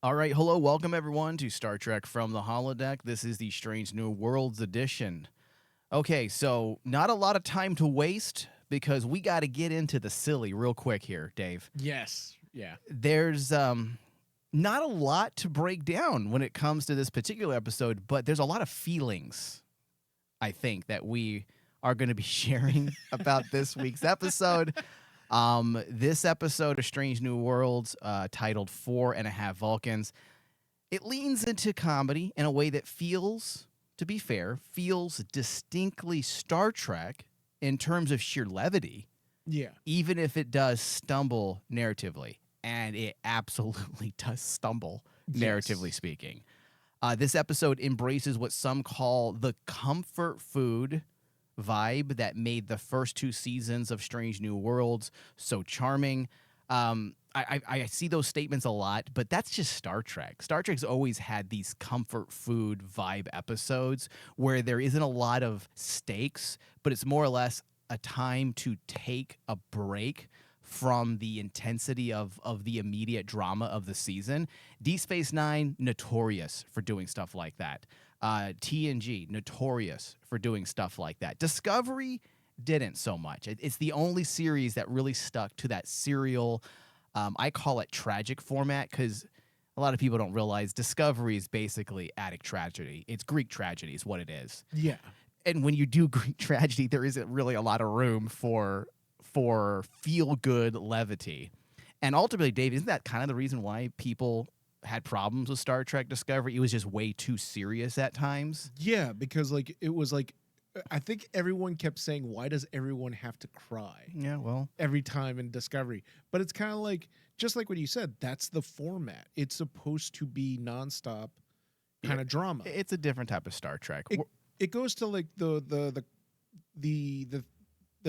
All right, hello, welcome everyone to Star Trek from the Holodeck. This is the Strange New Worlds edition. Okay, so not a lot of time to waste because we got to get into the silly real quick here, Dave. Yes. Yeah. There's not a lot to break down when it comes to this particular episode, but there's a lot of feelings, I think, that we are going to be sharing about this week's episode. This episode of Strange New Worlds, titled 4.5 Vulcans, it leans into comedy in a way that feels, to be fair, feels distinctly Star Trek in terms of sheer levity, Yeah. even if it does stumble narratively. And it absolutely does stumble, narratively speaking. This episode embraces what some call the comfort food vibe that made the first two seasons of Strange New Worlds so charming. I see those statements a lot, but that's just Star Trek. Star Trek's always had these comfort food vibe episodes where there isn't a lot of stakes, but it's more or less a time to take a break from the intensity of the immediate drama of the season. Deep Space Nine, notorious for doing stuff like that. TNG, notorious for doing stuff like that. Discovery didn't so much. It's the only series that really stuck to that serial, I call it tragic format, because a lot of people don't realize Discovery is basically Attic tragedy. It's Greek tragedy is what it is. Yeah. And when you do Greek tragedy, there isn't really a lot of room for feel-good levity. And ultimately, Dave, isn't that kind of the reason why people had problems with Star Trek Discovery? It was just way too serious at times. Yeah, because it was I think everyone kept saying, why does everyone have to cry Yeah, well, every time in Discovery? But it's kind of just like what you said, that's the format. It's supposed to be nonstop kind of drama. it's a different type of Star Trek. It goes to the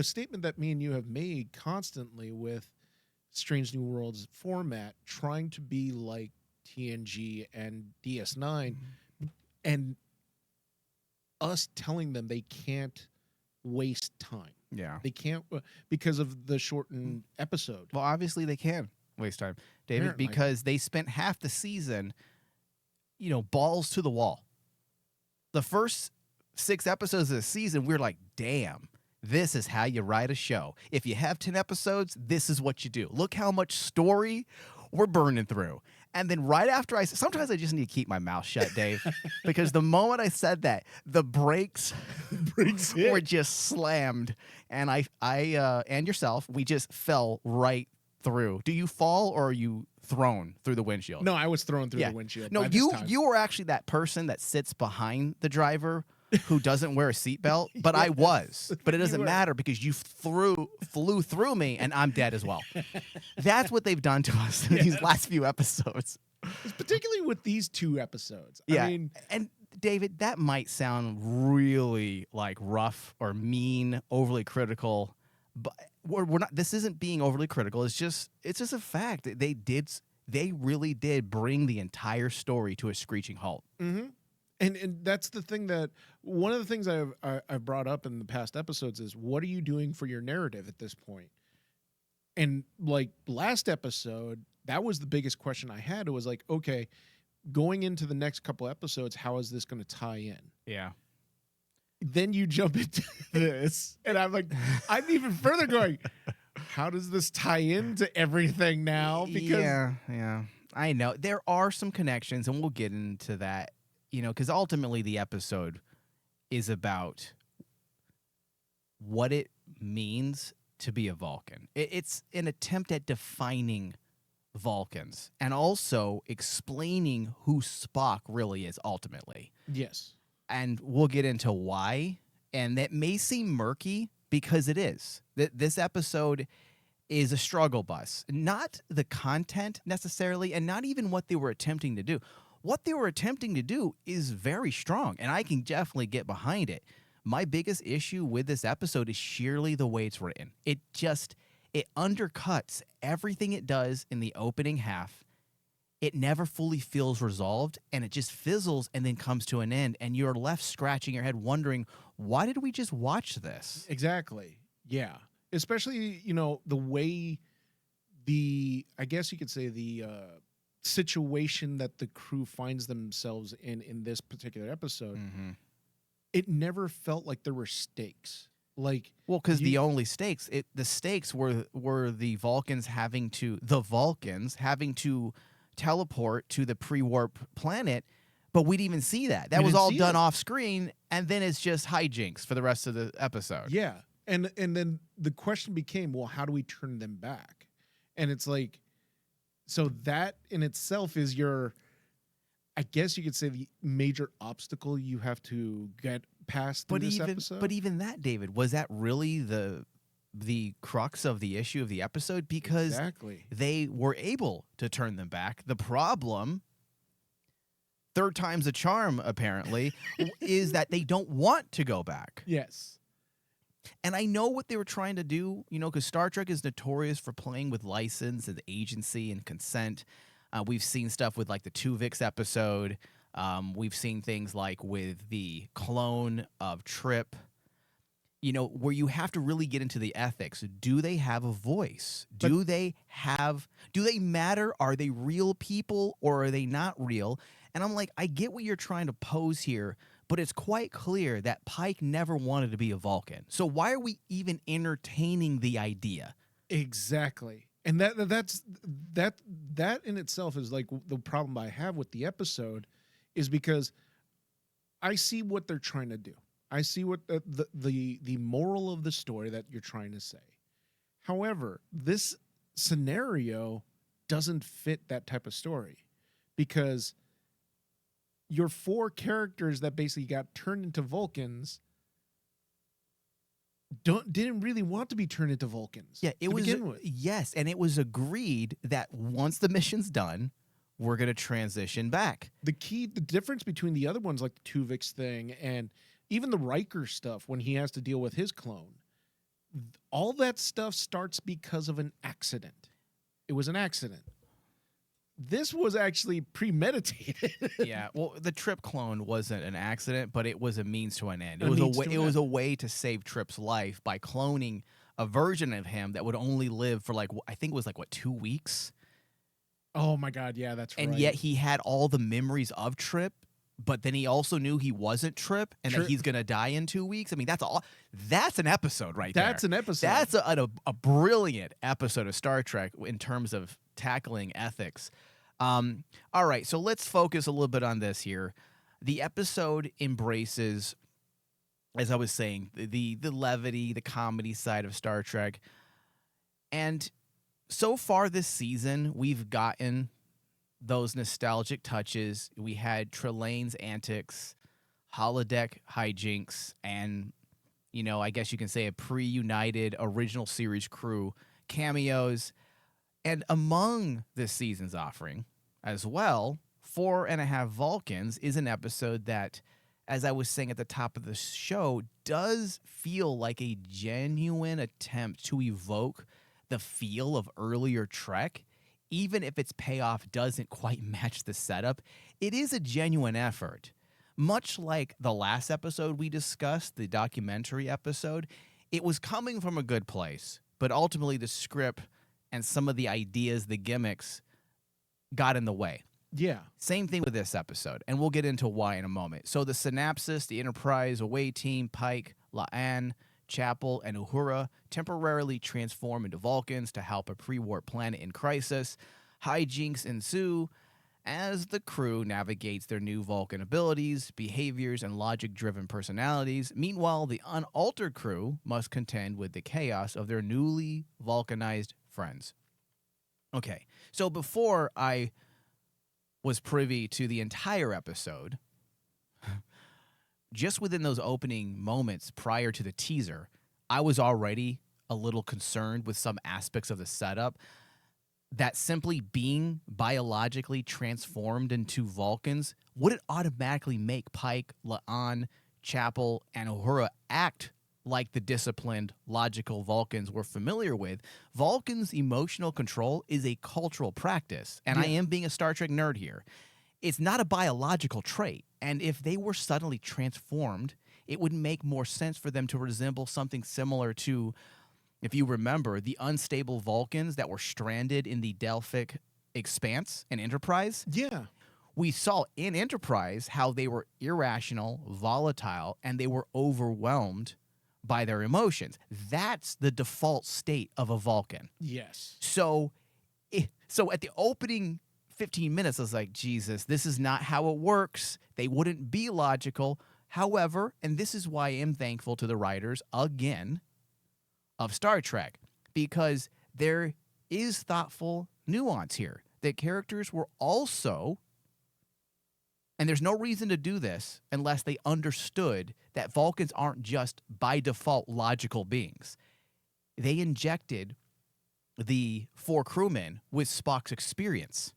statement that me and you have made constantly with Strange New Worlds format, trying to be like TNG and DS9, and us telling them they can't waste time. Yeah. They can't because of the shortened episode. Well, obviously they can waste time, David, Apparently. because they spent half the season, balls to the wall. The first 6 episodes of the season, we're like, damn, this is how you write a show. If you have 10 episodes, this is what you do. Look how much story we're burning through. And then right after sometimes I just need to keep my mouth shut, Dave, because the moment I said that, the brakes were just slammed. And I and yourself, we just fell right through. Do you fall or are you thrown through the windshield? No, I was thrown through the windshield. No, by this time. you were actually that person that sits behind the driver who doesn't wear a seatbelt, but I was. But it doesn't matter because you flew through me and I'm dead as well. That's what they've done to us in these last few episodes. Particularly with these 2 episodes. Yeah. I mean, and David, that might sound really rough or mean, overly critical, but we're not. This isn't being overly critical. It's just a fact. They really did bring the entire story to a screeching halt. Mm-hmm. And that's the thing that one of the things I've brought up in the past episodes is, what are you doing for your narrative at this point? And last episode, that was the biggest question I had. It was okay, going into the next couple episodes, how is this going to tie in? Yeah. Then you jump into this, and I'm even further going, how does this tie into everything now? Because yeah, I know there are some connections, and we'll get into that. Because ultimately the episode is about what it means to be a Vulcan. It's an attempt at defining Vulcans and also explaining who Spock really is ultimately. yes. And we'll get into why. And that may seem murky because it is. This episode is a struggle bus. Not the content necessarily, and not even what they were attempting to do. What they were attempting to do is very strong, and I can definitely get behind it. My biggest issue with this episode is sheerly the way it's written. It undercuts everything it does in the opening half. It never fully feels resolved, and it just fizzles and then comes to an end, and you're left scratching your head wondering, why did we just watch this? Exactly. Yeah. Especially, the way I guess you could say the situation that the crew finds themselves in this particular episode, Mm-hmm. it never felt like there were stakes. Like, Well, because you- the only stakes, the stakes were the Vulcans having to teleport to the pre-warp planet, but we didn't even see that. That We was didn't all see done it. off screen, and then it's just hijinks for the rest of the episode. yeah, and then the question became, well, how do we turn them back? And it's like, so that in itself is your, I guess you could say, the major obstacle you have to get past in this episode. But even that, David, was that really the crux of the issue of the episode? Because exactly. they were able to turn them back. The problem, third time's a charm, apparently, is that they don't want to go back. Yes. And I know what they were trying to do, because Star Trek is notorious for playing with license and agency and consent. We've seen stuff with like the Tuvix episode. We've seen things like with the clone of Trip, where you have to really get into the ethics. Do they have a voice? Do they matter? Are they real people or are they not real? And I'm like, I get what you're trying to pose here, but it's quite clear that Pike never wanted to be a Vulcan. So why are we even entertaining the idea? Exactly. And that in itself is like the problem I have with the episode, is because I see what they're trying to do. I see what the moral of the story that you're trying to say. However, this scenario doesn't fit that type of story, because your 4 characters that basically got turned into Vulcans didn't really want to be turned into Vulcans. Yeah, it was begin with. Yes, and it was agreed that once the mission's done, we're going to transition back. The difference between the other ones, like the Tuvix thing and even the Riker stuff when he has to deal with his clone, all that stuff starts because of an accident. It was an accident. This was actually premeditated. Yeah, well, the Trip clone wasn't an accident, but it was a means to an end. It A was means to an it was end. a way to save Trip's life by cloning a version of him that would only live for I think it was 2 weeks. Oh my God, yeah, that's right. And yet he had all the memories of Trip, but then he also knew he wasn't Trip and that Trip- he's going to die in 2 weeks. I mean, that's an episode right there. That's an episode. That's a brilliant episode of Star Trek in terms of tackling ethics. All right, so let's focus a little bit on this here. The episode embraces, as I was saying, the levity, the comedy side of Star Trek. And so far this season, we've gotten those nostalgic touches. We had Trelane's antics, holodeck hijinks, and, I guess you can say a pre-united original series crew cameos. And among this season's offering as well, 4.5 Vulcans is an episode that, as I was saying at the top of the show, does feel like a genuine attempt to evoke the feel of earlier Trek. Even if its payoff doesn't quite match the setup, it is a genuine effort. Much like the last episode we discussed, the documentary episode, it was coming from a good place, but ultimately the script and some of the ideas, the gimmicks, got in the way. Yeah. Same thing with this episode, and we'll get into why in a moment. So the Synapsis, the Enterprise away team, Pike, La'an, Chapel, and Uhura temporarily transform into Vulcans to help a pre-warp planet in crisis. Hijinks ensue as the crew navigates their new Vulcan abilities, behaviors, and logic-driven personalities. Meanwhile, the unaltered crew must contend with the chaos of their newly Vulcanized friends. Okay, so before I was privy to the entire episode, just within those opening moments prior to the teaser, I was already a little concerned with some aspects of the setup. That simply being biologically transformed into Vulcans, would it automatically make Pike, La'an, Chapel, and Uhura act like the disciplined, logical Vulcans we're familiar with? Vulcans' emotional control is a cultural practice, and I am being a Star Trek nerd here. It's not a biological trait, and if they were suddenly transformed, it would make more sense for them to resemble something similar to, if you remember, the unstable Vulcans that were stranded in the Delphic Expanse and Enterprise. Yeah. We saw in Enterprise how they were irrational, volatile, and they were overwhelmed by their emotions. That's the default state of a Vulcan. Yes. So at the opening 15 minutes, I was like, Jesus, this is not how it works. They wouldn't be logical. However, and this is why I am thankful to the writers, again, of Star Trek, because there is thoughtful nuance here. The characters were also, and there's no reason to do this unless they understood that Vulcans aren't just by default logical beings. They injected the 4 crewmen with Spock's experience.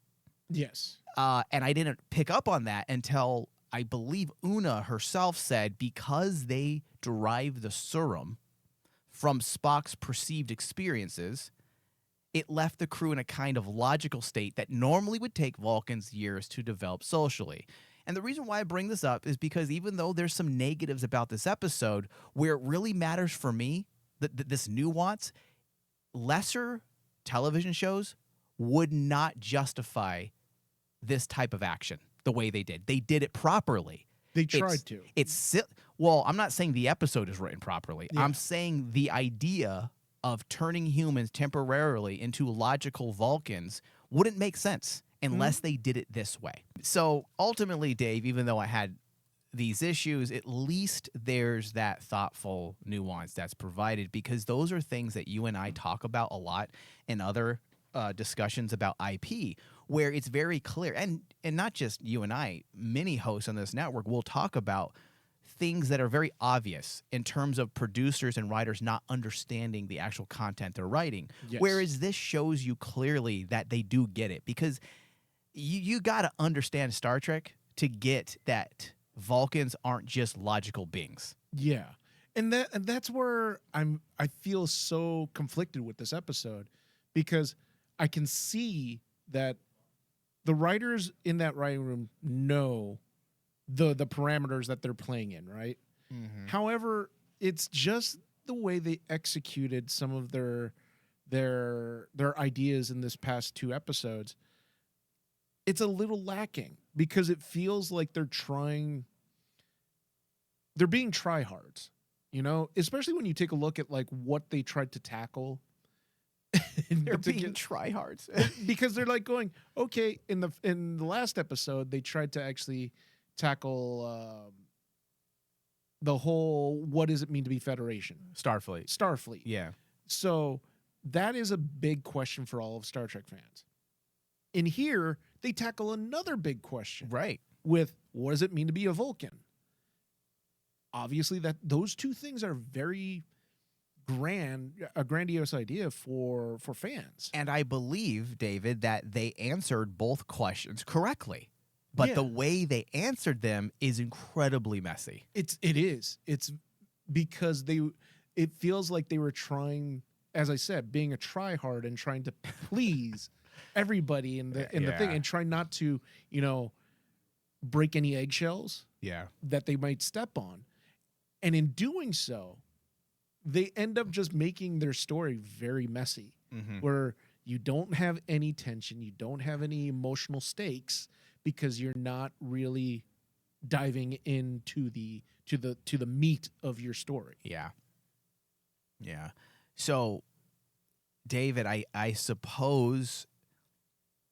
Yes. And I didn't pick up on that until I believe Una herself said because they derived the serum from Spock's perceived experiences, it left the crew in a kind of logical state that normally would take Vulcans years to develop socially. And the reason why I bring this up is because even though there's some negatives about this episode, where it really matters for me, this nuance, lesser television shows would not justify this type of action the way they did. They did it properly. They tried to. Well, I'm not saying the episode is written properly. Yeah. I'm saying the idea of turning humans temporarily into logical Vulcans wouldn't make sense unless they did it this way. So ultimately, Dave, even though I had these issues, at least there's that thoughtful nuance that's provided, because those are things that you and I talk about a lot in other discussions about IP, where it's very clear, and not just you and I, many hosts on this network will talk about things that are very obvious in terms of producers and writers not understanding the actual content they're writing. Yes. Whereas this shows you clearly that they do get it, because you got to understand Star Trek to get that Vulcans aren't just logical beings. Yeah. And that's where I feel so conflicted with this episode, because I can see that the writers in that writing room know the parameters that they're playing in, right? Mm-hmm. However, it's just the way they executed some of their ideas in this past 2 episodes. It's a little lacking, because it feels like they're being tryhards, especially when you take a look at like what they tried to tackle. They're being tryhards. Because they're like going, okay, in the last episode, they tried to actually tackle the whole, what does it mean to be Federation? Starfleet. Yeah. So that is a big question for all of Star Trek fans. In here, they tackle another big question. Right. With, what does it mean to be a Vulcan? Obviously, that those 2 things are very a grandiose idea for fans. And I believe, David, that they answered both questions correctly. But the way they answered them is incredibly messy. It is. It's because it feels like they were trying, as I said, being a tryhard and trying to please everybody in the thing, and try not to, break any eggshells that they might step on. And in doing so, they end up just making their story very messy, where you don't have any tension, you don't have any emotional stakes, because you're not really diving into the meat of your story. Yeah. Yeah. So, David, I suppose,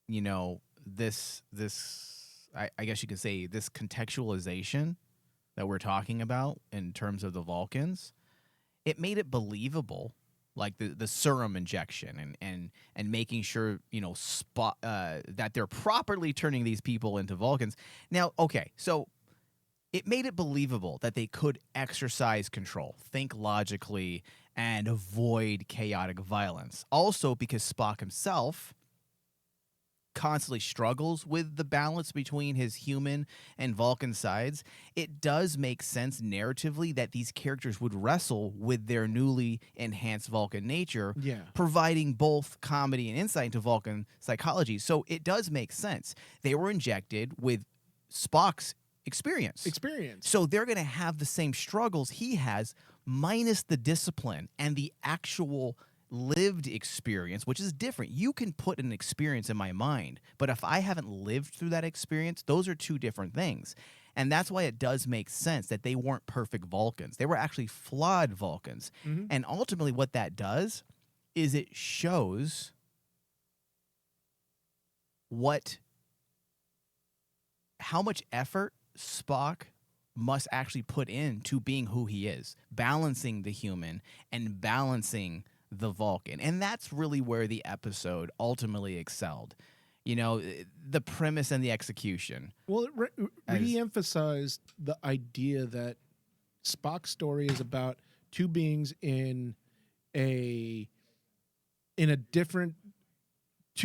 this I guess you could say this contextualization that we're talking about in terms of the Vulcans, it made it believable, like the serum injection and making sure, that they're properly turning these people into Vulcans. Now, okay, so it made it believable that they could exercise control, think logically, and avoid chaotic violence. Also, because Spock himself constantly struggles with the balance between his human and Vulcan sides, it does make sense narratively that these characters would wrestle with their newly enhanced Vulcan nature, providing both comedy and insight into Vulcan psychology. So it does make sense. They were injected with Spock's experience. So they're going to have the same struggles he has, minus the discipline and the actual lived experience, which is different. You can put an experience in my mind, but if I haven't lived through that experience, those are two different things. And that's why it does make sense that they weren't perfect Vulcans. They were actually flawed Vulcans. Mm-hmm. And ultimately what that does is it shows how much effort Spock must actually put into being who he is, balancing the human and balancing the Vulcan. And that's really where the episode ultimately excelled. You know, the premise and the execution. Well, it re-emphasized the idea that Spock's story is about two beings in two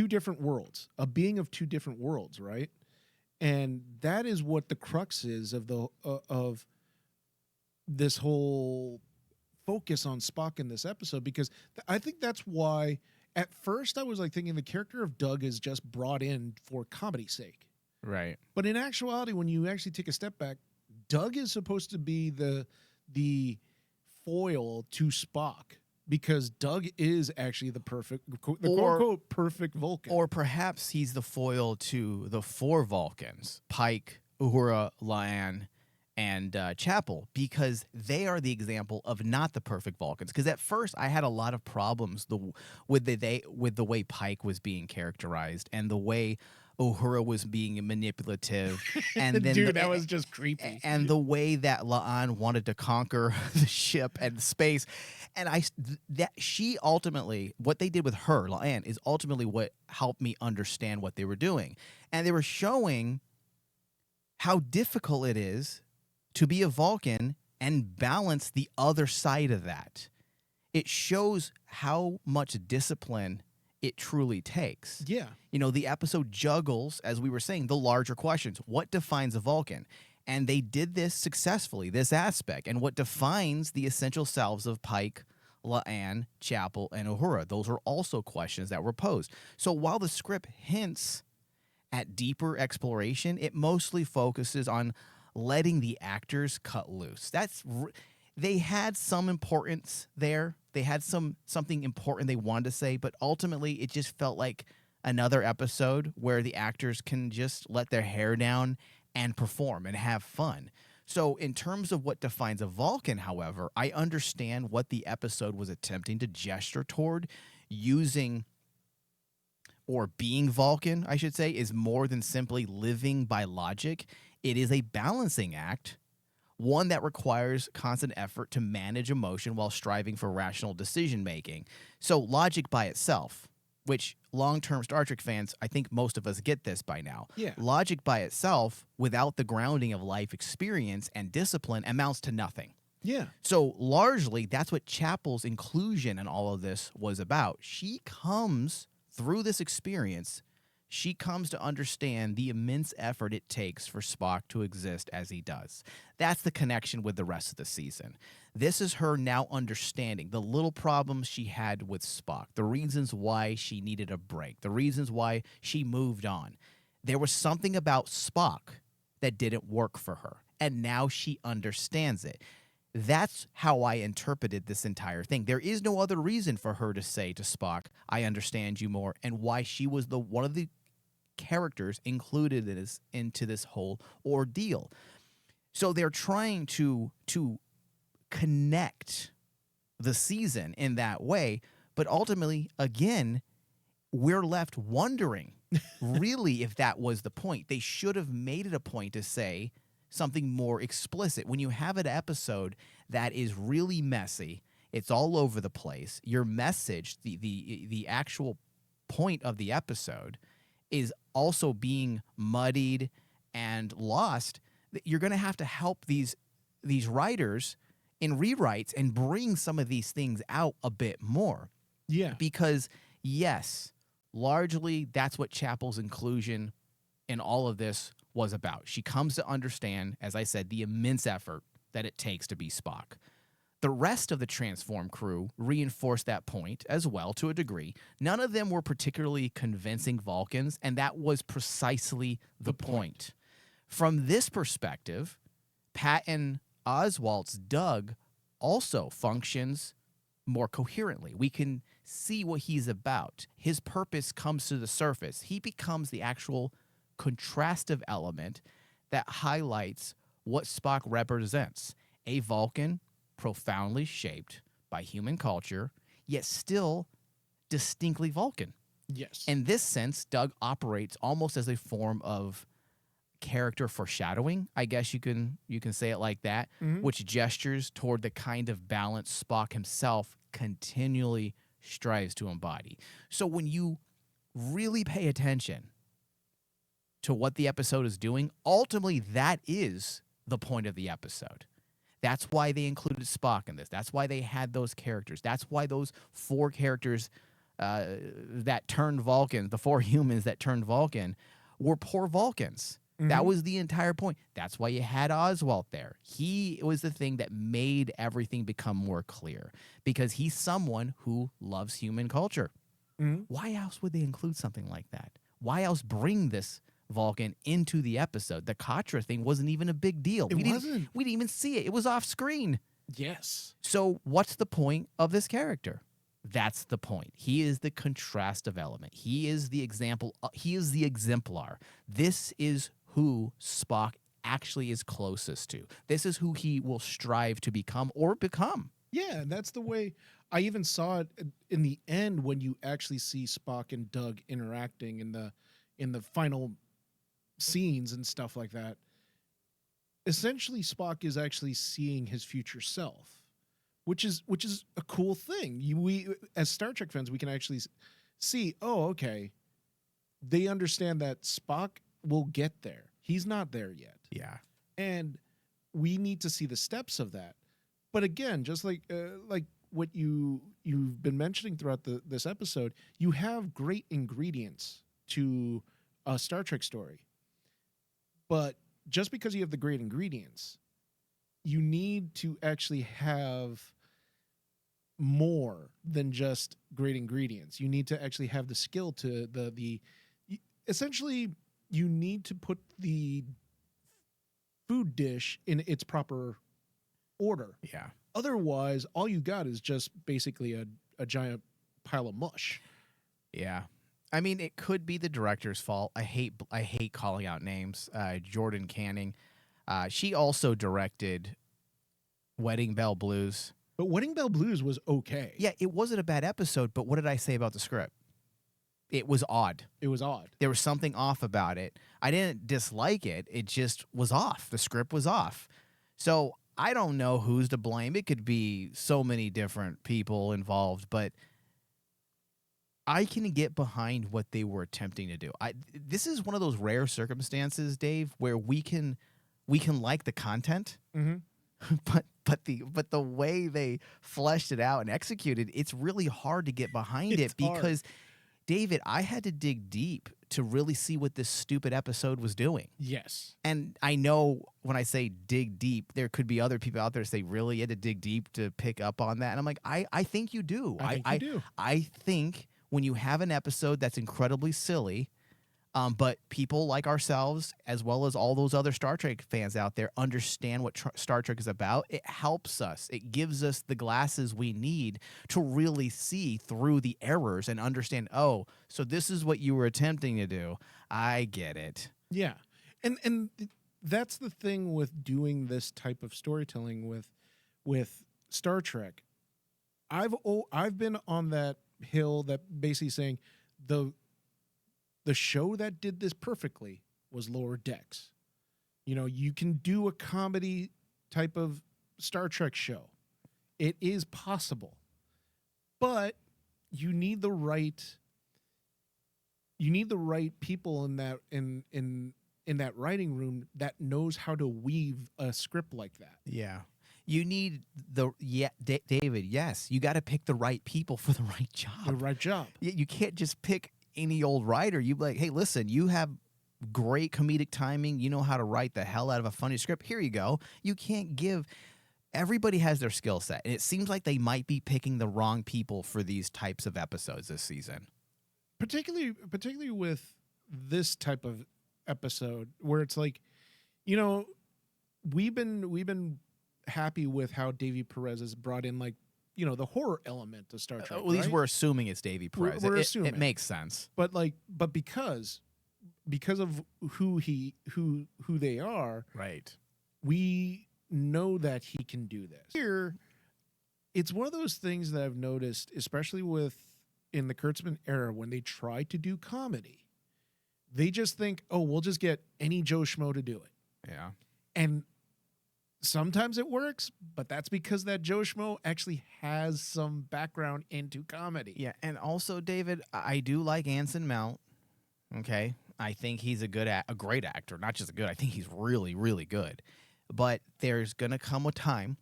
different worlds, a being of two different worlds, right? And that is what the crux is of of this whole focus on Spock in this episode, because I think that's why at first I was like thinking the character of Doug is just brought in for comedy's sake. Right. But in actuality, when you actually take a step back, Doug is supposed to be the foil to Spock, because Doug is actually the quote-unquote perfect Vulcan. Or perhaps he's the foil to the four Vulcans, Pike, Uhura, La'an, and Chapel, because they are the example of not the perfect Vulcans. Because at first I had a lot of problems with the way Pike was being characterized and the way Uhura was being manipulative, and then that was just creepy. And the way that La'an wanted to conquer the ship and space, and she ultimately, what they did with her, La'an, is ultimately what helped me understand what they were doing, and they were showing how difficult it is to be a Vulcan and balance the other side of that. It shows how much discipline it truly takes. Yeah. You know, the episode juggles, as we were saying, the larger questions. What defines a Vulcan? And they did this successfully, this aspect. And what defines the essential selves of Pike, La'an, Chapel, and Uhura? Those are also questions that were posed. So while the script hints at deeper exploration, it mostly focuses on letting the actors cut loose. They had some importance there. They had something important they wanted to say, but ultimately it just felt like another episode where the actors can just let their hair down and perform and have fun. So in terms of what defines a Vulcan, however, I understand what the episode was attempting to gesture toward. Using or being Vulcan, I should say, is more than simply living by logic. It is a balancing act, one that requires constant effort to manage emotion while striving for rational decision-making. So logic by itself, which long-term Star Trek fans, I think most of us get this by now. Yeah. Logic by itself, without the grounding of life experience and discipline, amounts to nothing. Yeah. So largely, that's what Chapel's inclusion in all of this was about. She comes through this experience, she comes to understand the immense effort it takes for Spock to exist as he does. That's the connection with the rest of the season. This is her now understanding the little problems she had with Spock, the reasons why she needed a break, the reasons why she moved on. There was something about Spock that didn't work for her, and now she understands it. That's how I interpreted this entire thing. There is no other reason for her to say to Spock, I understand you more, and why she was one of the characters included into this whole ordeal. So they're trying to connect the season in that way, but ultimately, again, we're left wondering really if that was the point. They should have made it a point to say something more explicit. When you have an episode that is really messy, it's all over the place, your message, the actual point of the episode is also being muddied and lost. You're going to have to help these writers in rewrites and bring some of these things out a bit more. Yeah. Because, yes, largely that's what Chapel's inclusion in all of this was about. She comes to understand, as I said, the immense effort that it takes to be Spock. The rest of the Transform crew reinforced that point as well to a degree. None of them were particularly convincing Vulcans, and that was precisely the point. From this perspective, Patton Oswalt's Doug also functions more coherently. We can see what he's about. His purpose comes to the surface. He becomes the actual contrastive element that highlights what Spock represents: a Vulcan profoundly shaped by human culture, yet still distinctly Vulcan. Yes. In this sense, Doug operates almost as a form of character foreshadowing, I guess you can say it like that, Mhm. which gestures toward the kind of balance Spock himself continually strives to embody. So when you really pay attention to what the episode is doing, ultimately that is the point of the episode. That's why they included Spock in this. That's why they had those characters. That's why those four characters that turned Vulcan, the four humans that turned Vulcan, were poor Vulcans. That was the entire point. That's why you had Oswald there. He was the thing that made everything become more clear, because he's someone who loves human culture. Why else would they include something like that? Why else bring this Vulcan into the episode? The Katra thing wasn't even a big deal. It wasn't. We didn't even see it. It was off screen. Yes. So what's the point of this character? That's the point. He is the contrastive element. He is the example. He is the exemplar. This is who Spock actually is closest to. This is who he will strive to become or become. Yeah, and that's the way I even saw it in the end when you actually see Spock and Doug interacting in the final scenes and stuff like that. Essentially, Spock is actually seeing his future self, which is a cool thing. We as Star Trek fans, we can actually see, oh, okay, they understand that Spock will get there. He's not there yet. Yeah. And we need to see the steps of that. But again, just like what you've been mentioning throughout this episode, you have great ingredients to a Star Trek story. But just because you have the great ingredients, you need to actually have more than just great ingredients. You need to actually have the skill to the essentially you need to put the food dish in its proper order. Yeah. Otherwise, all you got is just basically a giant pile of mush. Yeah. I mean, it could be the director's fault. I hate calling out names. Jordan Canning. She also directed Wedding Bell Blues. But Wedding Bell Blues was okay. Yeah, it wasn't a bad episode, but what did I say about the script? It was odd. It was odd. There was something off about it. I didn't dislike it. It just was off. The script was off. So I don't know who's to blame. It could be so many different people involved, but I can get behind what they were attempting to do. This is one of those rare circumstances, Dave, where we can like the content, but the way they fleshed it out and executed, it's really hard to get behind it because, David, I had to dig deep to really see what this stupid episode was doing. Yes. And I know when I say dig deep, there could be other people out there say, really, you had to dig deep to pick up on that? And I'm like, I think you do. I think you do. I think when you have an episode that's incredibly silly, but people like ourselves, as well as all those other Star Trek fans out there, understand what Star Trek is about, it helps us. It gives us the glasses we need to really see through the errors and understand, oh, so this is what you were attempting to do. I get it. Yeah. And that's the thing with doing this type of storytelling with Star Trek. I've been on that hill that basically saying the show that did this perfectly was Lower Decks. You know, you can do a comedy type of Star Trek show. It is possible. But you need the right people in that writing room that knows how to weave a script like that. Yeah. You need David, yes, you got to pick the right people for the right job. The right job. You can't just pick any old writer. You like, hey, listen, you have great comedic timing. You know how to write the hell out of a funny script. Here you go. You can't give. Everybody has their skill set, and it seems like they might be picking the wrong people for these types of episodes this season. Particularly with this type of episode where it's like, you know, we've been happy with how Davey Perez has brought in, like, the horror element of Star Trek. At least right? we're assuming it's Davy Perez. We're It assuming. makes sense. But because of who they are, Right. we know that he can do this. Here, it's one of those things that I've noticed, especially in the Kurtzman era, when they try to do comedy, they just think, oh, we'll just get any Joe Schmo to do it. Yeah. And sometimes it works, but that's because that Joe Schmo actually has some background into comedy. Yeah, and also, David, I do like Anson Mount. Okay, I think he's a great actor. Not just good. I think he's really, really good. But there's gonna come a time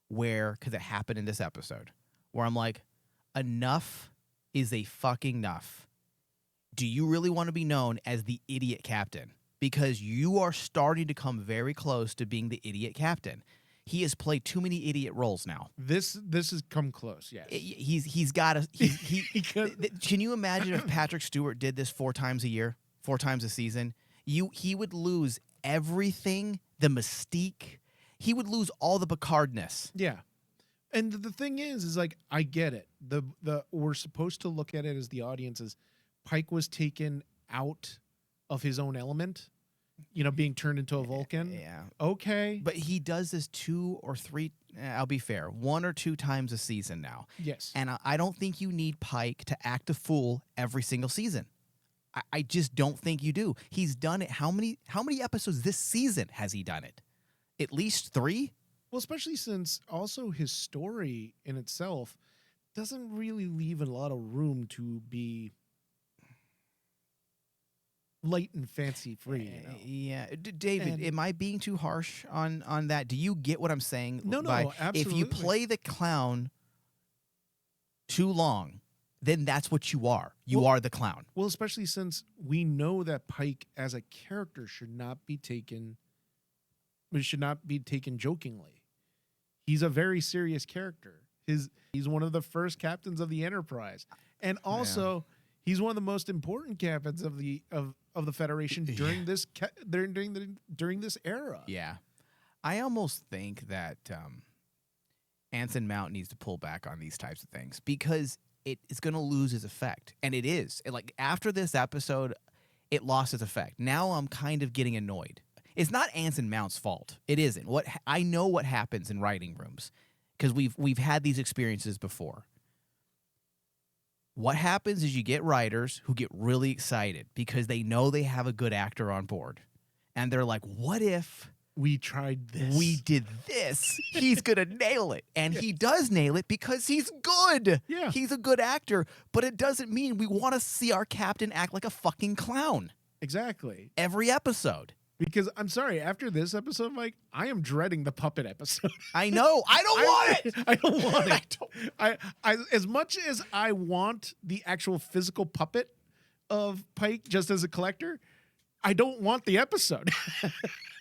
where, because it happened in this episode, where I'm like, enough is a fucking enough. Do you really want to be known as the idiot captain? Because you are starting to come very close to being the idiot captain. He has played too many idiot roles now. This has come close. Yes, He's got a. Can you imagine if Patrick Stewart did this 4 times a year, 4 times a season? He would lose everything, the mystique. He would lose all the Picardness. Yeah. And the thing is like, I get it. We're supposed to look at it as the audience as Pike was taken out of his own element, being turned into a Vulcan. Yeah. Okay. But he does this 2 or 3, I'll be fair, 1 or 2 times a season now. Yes. And I don't think you need Pike to act a fool every single season. I just don't think you do. He's done it. How many episodes this season has he done it? At least 3? Well, especially since also his story in itself doesn't really leave a lot of room to be light and fancy free. Yeah. David, am I being too harsh on that? Do you get what I'm saying? No, absolutely. If you play the clown too long, then that's what you are. You are the clown. Well, especially since we know that Pike as a character should not be taken jokingly. He's a very serious character. He's one of the first captains of the Enterprise. And also he's one of the most important captains of the Federation during this during this era. Yeah. I almost think that Anson Mount needs to pull back on these types of things because it is going to lose its effect. And it is. After this episode, it lost its effect. Now I'm kind of getting annoyed. It's not Anson Mount's fault. It isn't. I know what happens in writing rooms because we've had these experiences before. What happens is you get writers who get really excited because they know they have a good actor on board. And they're like, what if we tried this? We did this. He's going to nail it. And he does nail it because he's good. Yeah. He's a good actor. But it doesn't mean we want to see our captain act like a fucking clown. Exactly. Every episode. Because I'm sorry, after this episode, Mike, I am dreading the puppet episode. I know. I don't want it. I don't want it. I as much as I want the actual physical puppet of Pike just as a collector, I don't want the episode.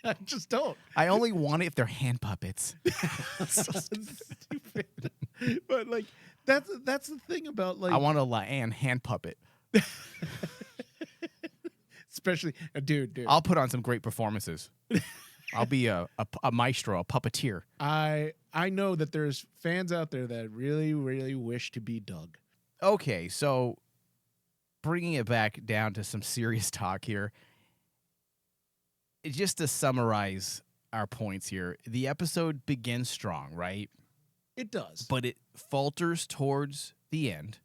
I just don't. I only want it if they're hand puppets. So stupid. But that's the thing about I want a La'an hand puppet. Especially, dude. I'll put on some great performances. I'll be a maestro, a puppeteer. I know that there's fans out there that really, really wish to be Doug. Okay, so bringing it back down to some serious talk here. Just to summarize our points here, the episode begins strong, right? It does. But it falters towards the end.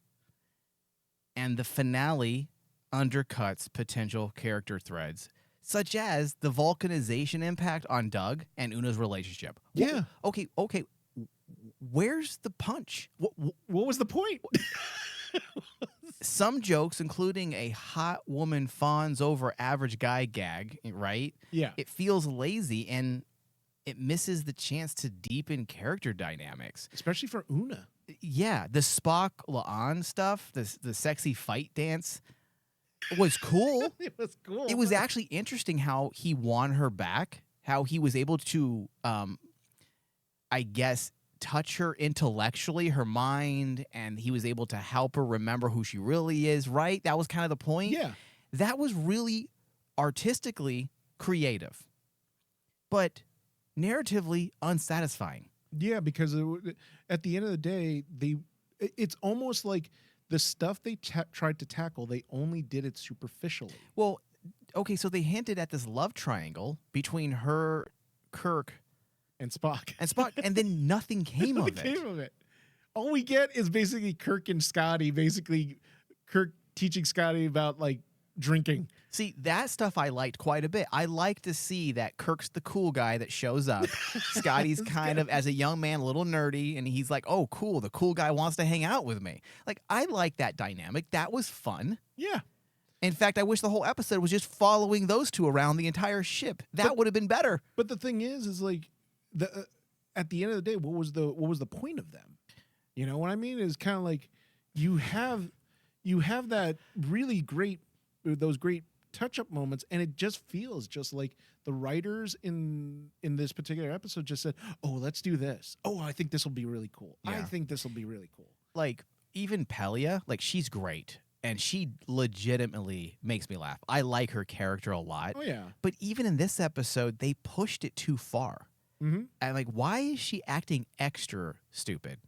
And the finale undercuts potential character threads, such as the vulcanization impact on Doug and Una's relationship. Yeah. Okay. Where's the punch? What was the point? Some jokes, including a hot woman fawns over average guy gag, right? Yeah. It feels lazy and it misses the chance to deepen character dynamics. Especially for Una. Yeah. The Spock La'an stuff, the sexy fight dance was cool. It was cool. It was actually interesting how he won her back, how he was able to, I guess, touch her intellectually, her mind, and he was able to help her remember who she really is, right? That was kind of the point. Yeah. That was really artistically creative, but narratively unsatisfying. Yeah, because at the end of the day, it's almost like the stuff they tried to tackle, they only did it superficially. Well, okay, so they hinted at this love triangle between her, Kirk, And Spock. and Spock, and then nothing came Nothing of it. came of it. All we get is basically Kirk and Scotty, basically Kirk teaching Scotty about like drinking. See, that stuff I liked quite a bit. I like to see that Kirk's the cool guy that shows up. Scotty's kind of, as a young man, a little nerdy, and he's like, oh, cool, the cool guy wants to hang out with me. Like, I like that dynamic. That was fun. Yeah. In fact, I wish the whole episode was just following those two around the entire ship. That would have been better. But the thing is like at the end of the day, what was the point of them? You know what I mean? Is kind of like you have that really great, those great touch-up moments, and it just feels just like the writers in this particular episode just said, oh, let's do this. Oh, I think this will be really cool. Yeah. I think this will be really cool. Like, even Pelia, like, she's great, and she legitimately makes me laugh. I like her character a lot. Oh, yeah. But even in this episode, they pushed it too far. Mm-hmm. And, like, why is she acting extra stupid?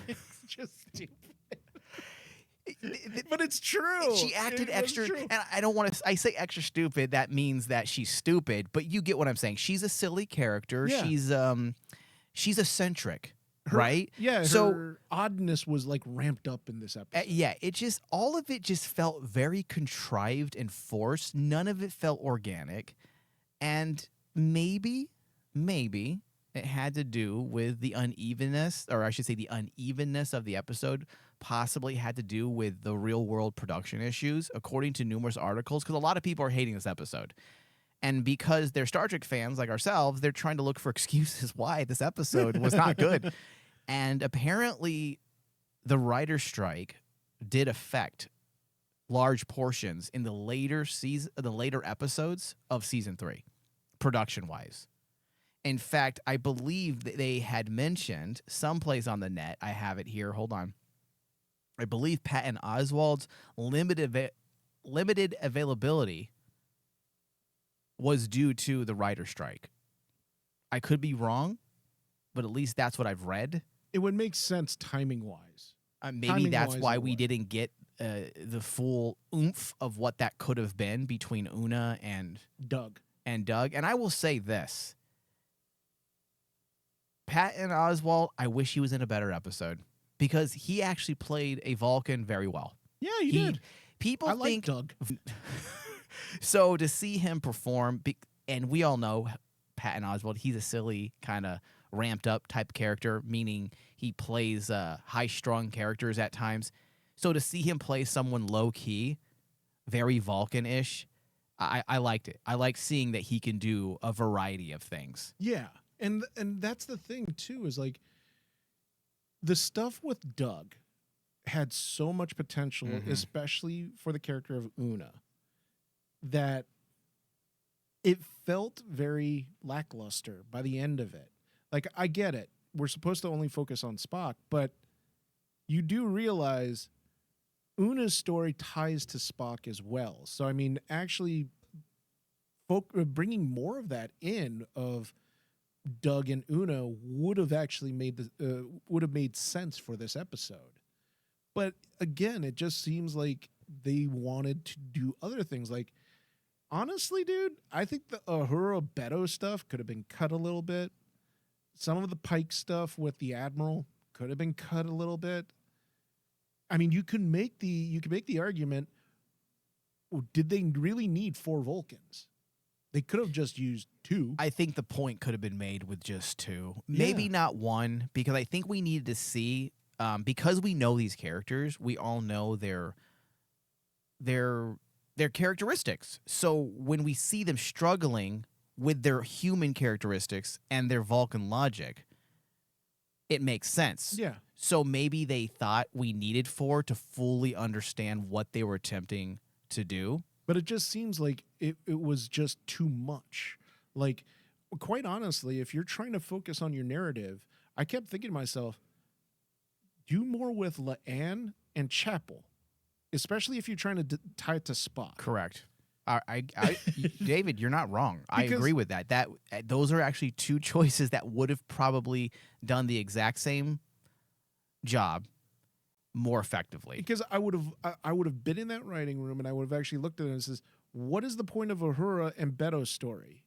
It's just stupid. But it's true. She acted extra, true. and I don't want to. I say extra stupid. That means that she's stupid, but you get what I'm saying. She's a silly character. Yeah. She's eccentric, right? Yeah. So her oddness was like ramped up in this episode. yeah, it just all of it just felt very contrived and forced. None of it felt organic, and maybe it had to do with the unevenness, or I should say, the unevenness of the episode. Possibly had to do with the real world production issues, according to numerous articles, because a lot of people are hating this episode. And because they're Star Trek fans like ourselves, they're trying to look for excuses why this episode was not good. And apparently the writer's strike did affect large portions in the later episodes of season 3, production-wise. In fact, I believe that they had mentioned someplace on the net, I have it here, hold on. I believe Patton Oswalt's limited availability was due to the writer's strike. I could be wrong, but at least that's what I've read. It would make sense timing-wise. Maybe that's why we didn't get the full oomph of what that could have been between Una and Doug. And I will say this. Patton Oswalt, I wish he was in a better episode, because he actually played a Vulcan very well. Yeah, he did. People I think like Doug. So to see him perform, and we all know Patton Oswalt, he's a silly kind of ramped up type of character, meaning he plays high-strung characters at times. So to see him play someone low-key, very Vulcan-ish, I liked it. I like seeing that he can do a variety of things. Yeah, and that's the thing too, is like the stuff with Doug had so much potential, especially for the character of Una, that it felt very lackluster by the end of it. Like, I get it. We're supposed to only focus on Spock, but you do realize Una's story ties to Spock as well. So, I mean, actually bringing more of that in of Doug and Una would have actually made sense for this episode. But again, it just seems like they wanted to do other things. Like, honestly, dude, I think the Uhura Beto stuff could have been cut a little bit. Some of the Pike stuff with the Admiral could have been cut a little bit. I mean, you could make the argument, did they really need 4 Vulcans? They could have just used 2. I think the point could have been made with just 2. Maybe not 1, because I think we needed to see, because we know these characters, we all know their characteristics. So when we see them struggling with their human characteristics and their Vulcan logic, it makes sense. Yeah. So maybe they thought we needed 4 to fully understand what they were attempting to do. But it just seems like it was just too much. Like, quite honestly, if you're trying to focus on your narrative, I kept thinking to myself, do more with La'an and Chapel, especially if you're trying to tie it to Spock. Correct. David, you're not wrong. I Because- agree with that. Those are actually two choices that would have probably done the exact same job more effectively. Because I would have been in that writing room and I would have actually looked at it and says, what is the point of Uhura and Beto's story?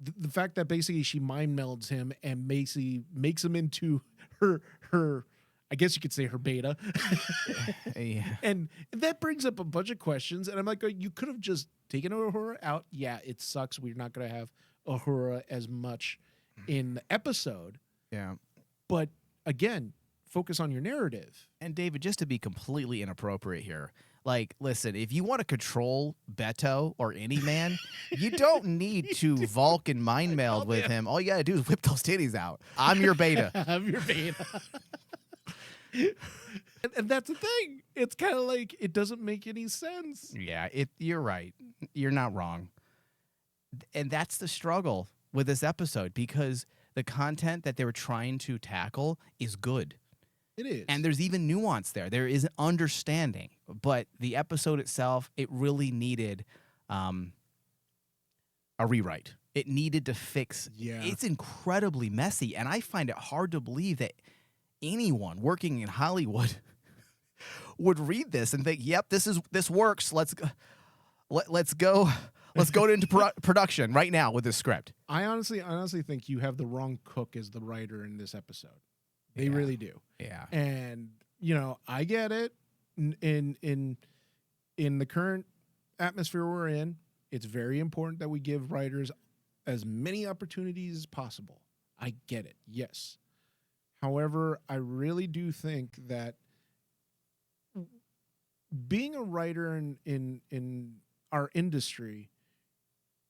The fact that basically she mind melds him and basically makes him into her I guess you could say her beta. Yeah. And that brings up a bunch of questions. And I'm like, you could have just taken Uhura out. Yeah, it sucks. We're not going to have Uhura as much in the episode. Yeah. But again, focus on your narrative. And David, just to be completely inappropriate here, like, listen, if you want to control Beto or any man, you don't need to Vulcan mind meld with him. All you got to do is whip those titties out. I'm your beta. I'm your beta. And that's the thing. It's kind of like it doesn't make any sense. Yeah, you're right. You're not wrong. And that's the struggle with this episode because the content that they were trying to tackle is good. It is. And there's even nuance there. There is an understanding. But the episode itself, it really needed a rewrite. It needed to fix. Yeah. It's incredibly messy. And I find it hard to believe that anyone working in Hollywood would read this and think, "Yep, this works. Let's go into production right now with this script." I honestly think you have the wrong cook as the writer in this episode. They really do. Yeah. And I get it. In the current atmosphere we're in, it's very important that we give writers as many opportunities as possible. I get it. Yes. However, I really do think that being a writer in our industry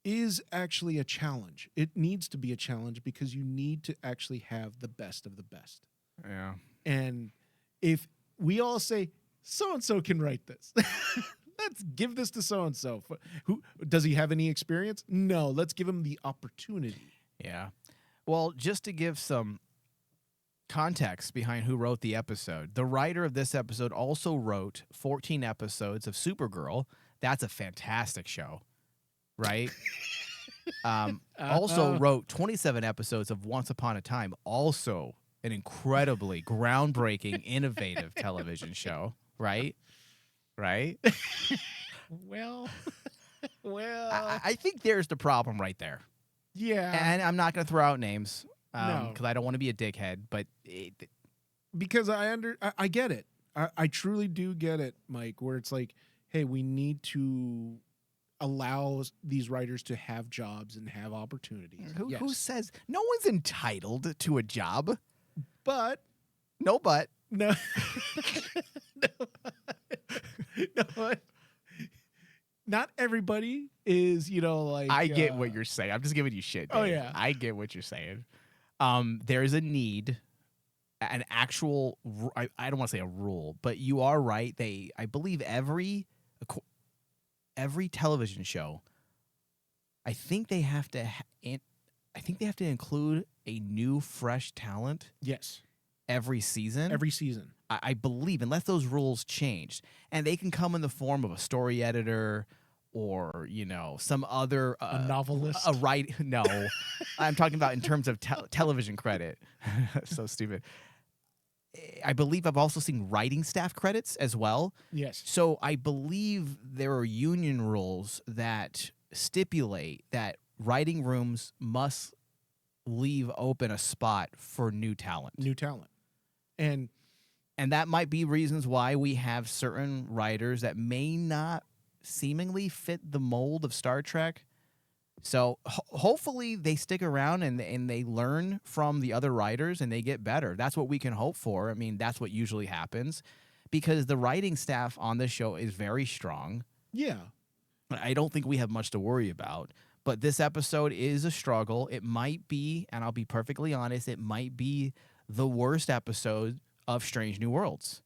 is actually a challenge. It needs to be a challenge because you need to actually have the best of the best. Yeah. And if we all say, so-and-so can write this, let's give this to so-and-so. Who does he have any experience? No, let's give him the opportunity. Yeah. Well, just to give some context behind who wrote the episode, the writer of this episode also wrote 14 episodes of Supergirl. That's a fantastic show, right? Also wrote 27 episodes of Once Upon a Time, also an incredibly groundbreaking, innovative television show, right? Right? Well, I think there's the problem right there. yeah. And I'm not going to throw out names No. because I don't want to be a dickhead, but Because I get it. I truly do get it, Mike, where it's like, hey, we need to allow these writers to have jobs and have opportunities. who Yes. says no one's entitled to a job? But No, but no, no, not everybody is, like I get what you're saying. I'm just giving you shit. Oh, Dave. yeah. I get what you're saying. There's a need, an actual. I don't want to say a rule, but you are right. I believe every television show, I think they have to. I think they have to include a new, fresh talent yes, every season. every season. I believe, unless those rules changed, and they can come in the form of a story editor or some other A novelist. No, I'm talking about in terms of television credit. So stupid. I believe I've also seen writing staff credits as well. Yes. So I believe there are union rules that stipulate that writing rooms must leave open a spot for new talent. New talent. And that might be reasons why we have certain writers that may not seemingly fit the mold of Star Trek. So hopefully they stick around and they learn from the other writers and they get better. That's what we can hope for. I mean, that's what usually happens because the writing staff on this show is very strong. yeah, I don't think we have much to worry about. But this episode is a struggle. It might be, and I'll be perfectly honest, it might be the worst episode of Strange New Worlds.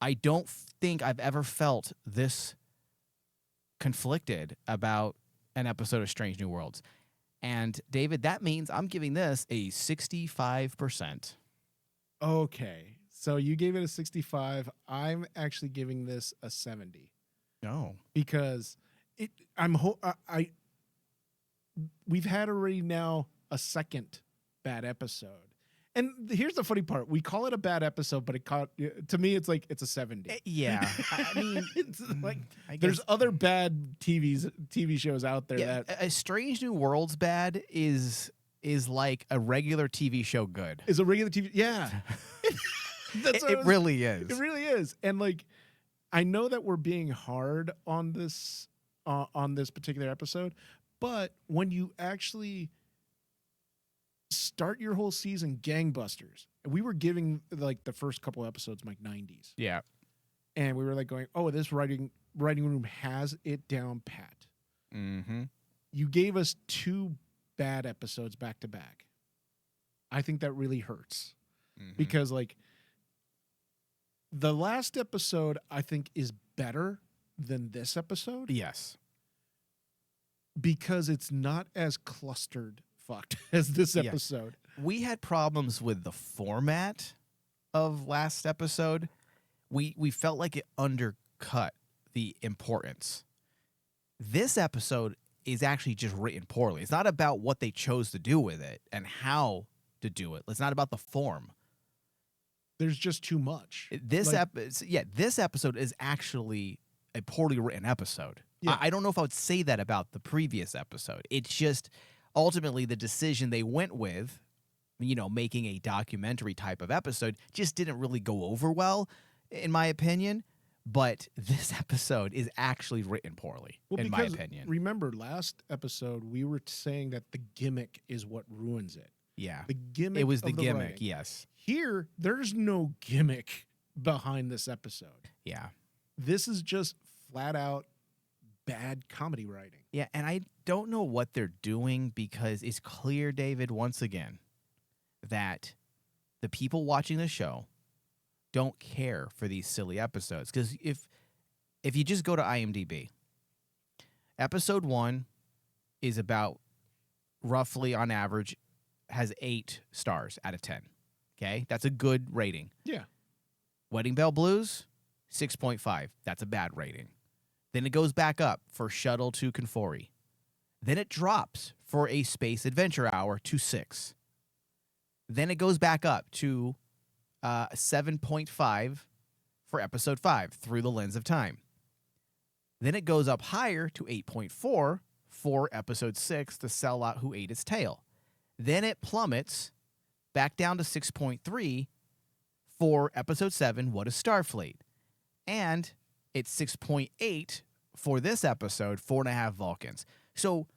I don't think I've ever felt this conflicted about an episode of Strange New Worlds. And David, that means I'm giving this a 65%. okay. So you gave it a 65. I'm actually giving this a 70 No. because we've had already now a second bad episode. And here's the funny part. We call it a bad episode, but to me, it's like it's a 70. Yeah. I mean, it's like I guess, there's other bad TV shows out there yeah, that a Strange New Worlds bad is like a regular TV show good. is a regular TV. Yeah. It really is. It really is. And like, I know that we're being hard on this particular episode, but when you actually start your whole season gangbusters, and we were giving like the first couple episodes like 90s. Yeah. And we were like going, oh, this writing room has it down pat. Mm-hmm. You gave us 2 bad episodes back to back. I think that really hurts because like the last episode I think is better than this episode. Yes. Because it's not as clustered fucked as this episode. We had problems with the format of last episode. We felt like it undercut the importance. This episode is actually just written poorly. It's not about what they chose to do with it and how to do it. It's not about the form. There's just too much. This episode is actually a poorly written episode. Yeah. I don't know if I would say that about the previous episode. It's just ultimately the decision they went with, making a documentary type of episode just didn't really go over well, in my opinion. But this episode is actually written poorly, in my opinion. Remember, last episode, we were saying that the gimmick is what ruins it. Yeah. The gimmick. It was the of the gimmick, writing. yes. Here, there's no gimmick behind this episode. Yeah. This is just flat out bad comedy writing. Yeah, and I don't know what they're doing because it's clear, David, once again, that the people watching the show don't care for these silly episodes. Because if you just go to IMDb, episode 1 is about roughly on average has 8 stars out of 10. Okay, that's a good rating. Yeah. Wedding Bell Blues, 6.5. That's a bad rating. Then it goes back up for Shuttle to Confori. Then it drops for A Space Adventure Hour to 6. Then it goes back up to 7.5 for episode 5, Through the Lens of Time. Then it goes up higher to 8.4 for episode 6, The Sellout Who Ate Its Tail. Then it plummets back down to 6.3 for episode 7, What is Starfleet? And it's 6.8 for this episode, 4.5 Vulcans. So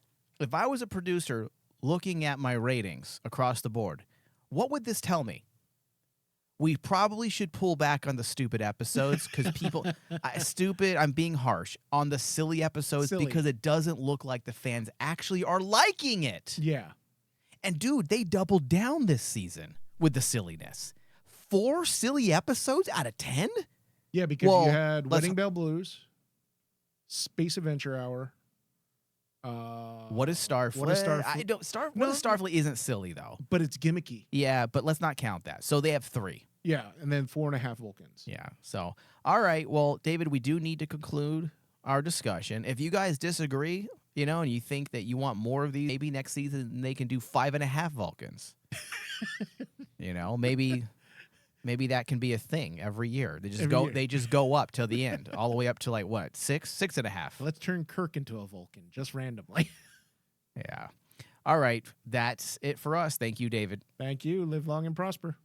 if I was a producer looking at my ratings across the board, what would this tell me? We probably should pull back on the stupid episodes because people, I'm being harsh, on the silly episodes because it doesn't look like the fans actually are liking it. Yeah. And dude, they doubled down this season with the silliness. 4 silly episodes out of 10? Yeah, because you had Wedding Bell Blues, Space Adventure Hour. What is Starfleet? What is Starfleet isn't silly though. But it's gimmicky. Yeah, but let's not count that. So they have 3. Yeah, and then 4.5 Vulcans. Yeah. So, all right. Well, David, we do need to conclude our discussion. If you guys disagree, and you think that you want more of these, maybe next season they can do 5.5 Vulcans. Maybe that can be a thing every year. They just go up till the end, all the way up to like what, 6.5. Let's turn Kirk into a Vulcan just randomly. Yeah. All right. That's it for us. Thank you, David. Thank you. Live long and prosper.